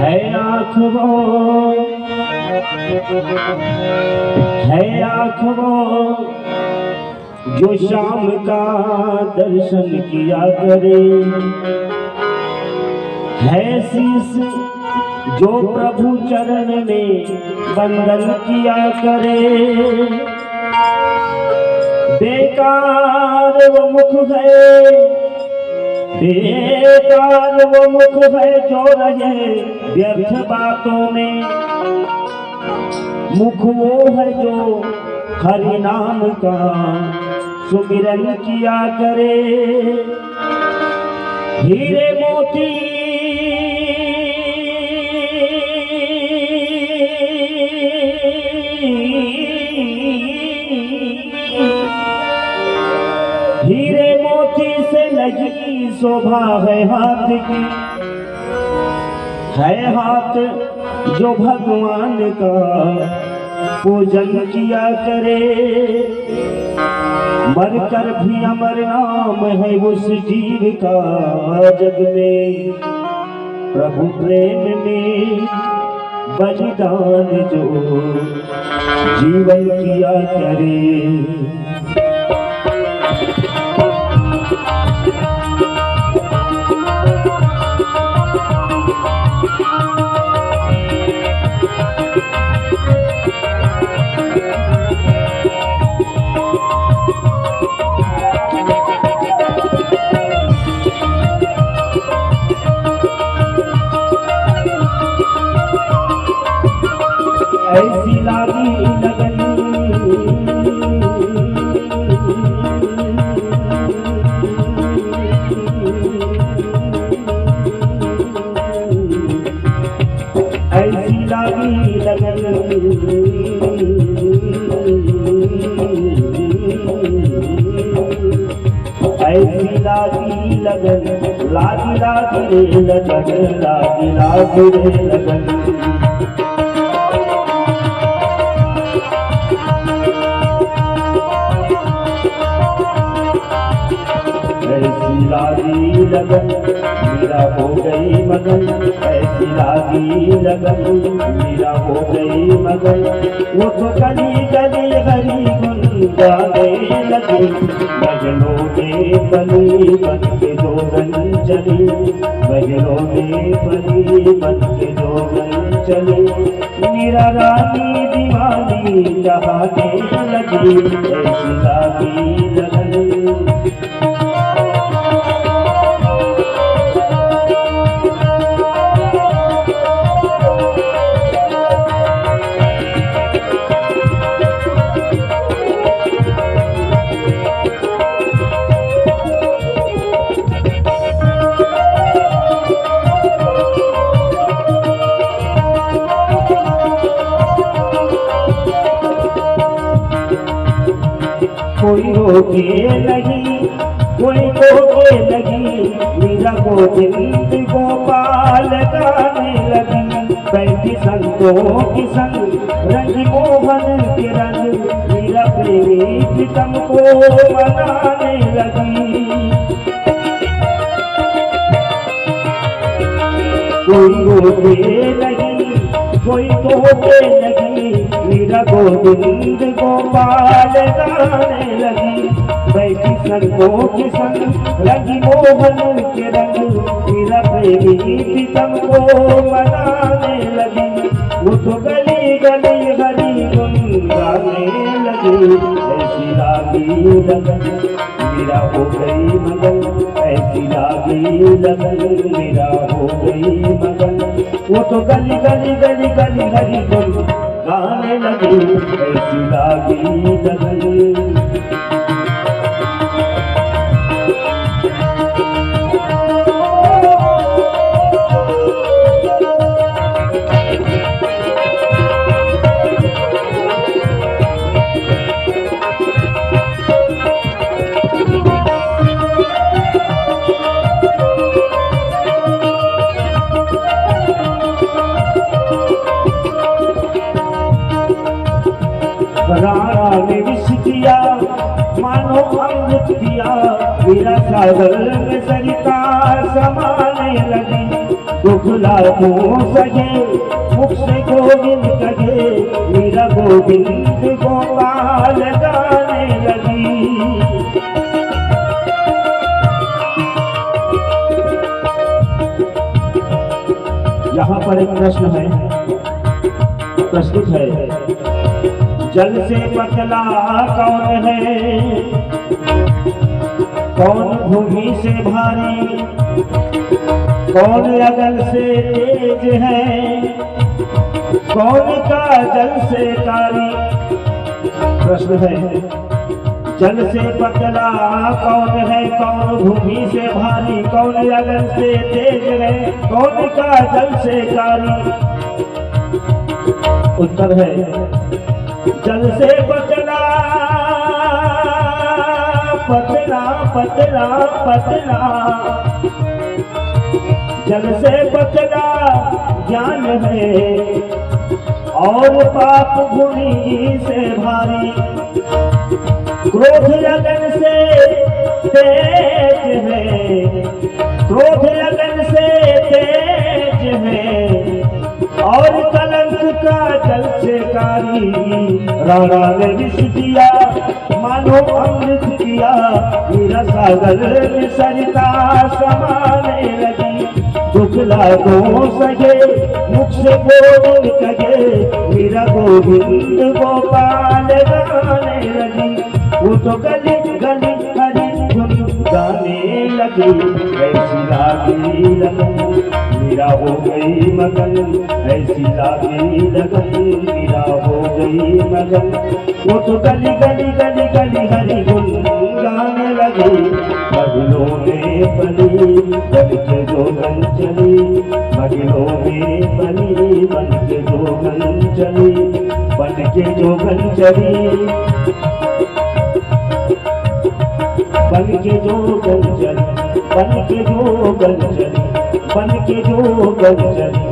है आँख वो, है आँख वो जो शाम का दर्शन किया करे, है शीश जो प्रभु चरण में बंदन किया करे। बेकार वो मुख है, बेकार वो मुख है जो रहे व्यर्थ बातों में। मुख वो है जो हरि नाम का सुमिरन किया करे। हीरे मोती हीरे मोती से लगी शोभा है हाथ की, है हाथ जो भगवान का पूजन किया करे। मरकर भी अमर नाम है उस जीव का जग में, प्रभु प्रेम में बलिदान जो जीवन किया करे। ऐसी लागी लगन ऐसी लागी लगन ऐसी लागी लगन, लागी लागी रे लगन, लागी लागी रे लगन। ऐसी लागी लगन मेरा हो गई मगन, ऐसी लागी लगन मेरा हो गई मगन। वो तो गली गली हरी गुन गाने लगी, बगलों में बनी बन के जोगन चली, बगलों में बनी बन के जोगन चली। मेरा रानी दीवानी जहाने लगी, ऐसी लागी लगन। कोई रोके नहीं, कोई रोके नहीं, मीरा गोविंद गोपाल गाने लगी। बैठी संतों की संग रंग मोहन के रंग, मीरा प्रेमी प्रीतम को मनाने लगी। कोई रोके नहीं, कोई रोके नहीं, मीरा गोविंद गोपाल गाने लगी। बैठी संगों के संग रंगी मोहन के रंग, मीरा प्रेमी प्रीतम को मनाने लगी। वो तो गली गली हरी गुन गाने लगी, ऐसी लागी लगन मेरा हो गई मगन, ऐसी लागी लगन मेरा हो गई मगन। वो तो गली गली गली गली हरी गुन गाने लगी, ऐसी लागी लगन। राणा ने विष दिया मानो अमृत दिया, मेरा सागर में सरिता समाने लगी। तो दुख लाखों सहे मुख से गोविंद कहे, मीरा गोविंद गोपाल गाने लगी। यहाँ पर एक प्रश्न है, प्रस्तुत है। जल से पतला कौन है, कौन भूमि से भारी, कौन अगल से तेज है, कौन का जल से कारी। प्रश्न है, जल से पतला कौन है, कौन भूमि से भारी, कौन अगल से तेज है, कौन का जल से कारी। उत्तर है, जल से पतला पतला पतला पतला, जल से पतला ज्ञान है, और पाप भूमि से भारी। क्रोध लगन से तेज है, क्रोध लगन से तेज है, और कलंक का जल से कारी। राणा ने विष दिया मानो अमृत किया, मीरा सागर में सरिता समाने लगी। दुख लाखों सहे मुख से गोविंद कहे, मीरा गोविंद गोपाल गाने लगी। वो तो गली गली हरी धुन गाने लगी, ऐसी लागी लगन मीरा हो गई मगन, ऐसी लागी लगन मीरा हो गई मगन। वो तो गली गली गली गली हरी धुन गाने लगी। मगलों में पली बन के जोगन चली, मगलों में पली बन के जोगन चली, बन के जोगन चली, बन के जोगन चली, बन के जोगन चली, बन के जोगन चली,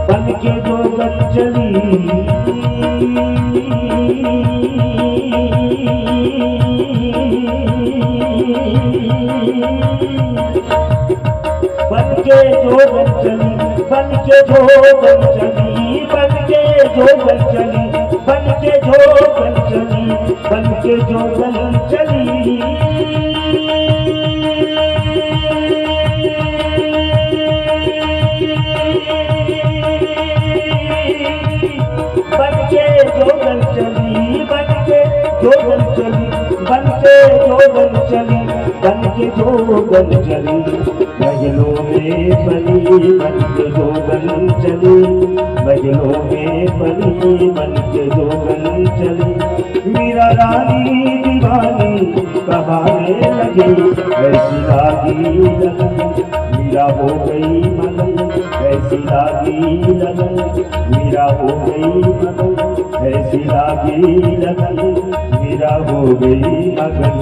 बन के जोगन चली। बन के जोगन चली, बन के जोगन चली, बन के जोगन चली, बन के जोगन चली, बन के जोगन चली। बन के जोगन चली, बन के जोगन चली, बन के जोगन चली, बन के जोगन चली। मगलों में पली बन के जोगन चली, मगलों में पली बन के जोगन चली। मीरा रानी दीवानी कहाने लगी, ऐसी लागी लगन मीरा हो गई मगन, ऐसी लागी लगन मीरा हो गई मगन, ऐसी लागी लगन मीरा हो गई मगन।